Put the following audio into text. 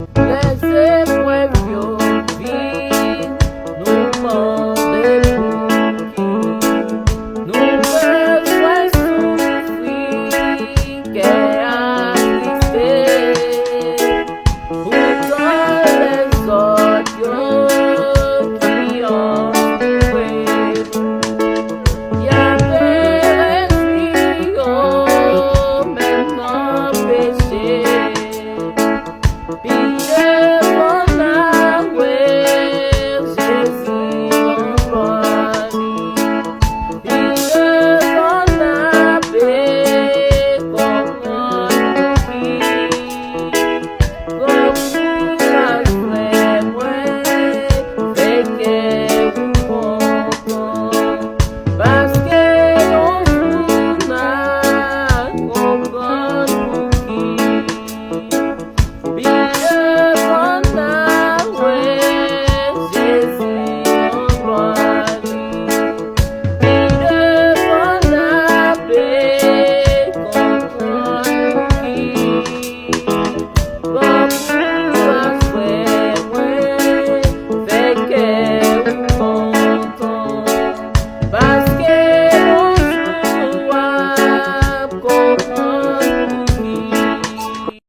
Laissez pueblo vivre, nous mandez pour qui nous besoin souffrir, qu'est assisté. Pourtant les autres qui ont trouvé, y a des réfugiés, maintenant péché. Be